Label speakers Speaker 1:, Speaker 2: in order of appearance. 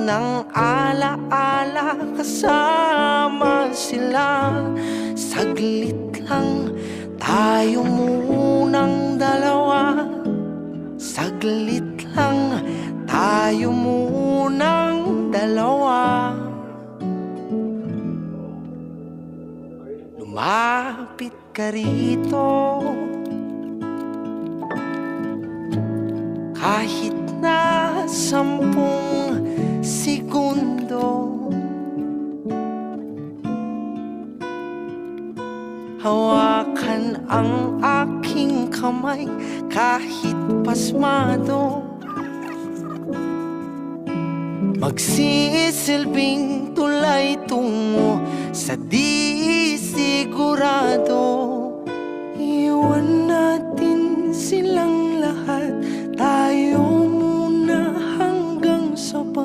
Speaker 1: ng alaala kasama sila. Saglit lang tayo munang dalawa, saglit lang tayo munang dalawa. Lumapit ka rito, kahit na 10 segundo. Hawakan ang aking kamay kahit pasmado. Magsisilbing tulay tungo sa di sigurado. Iwan natin silang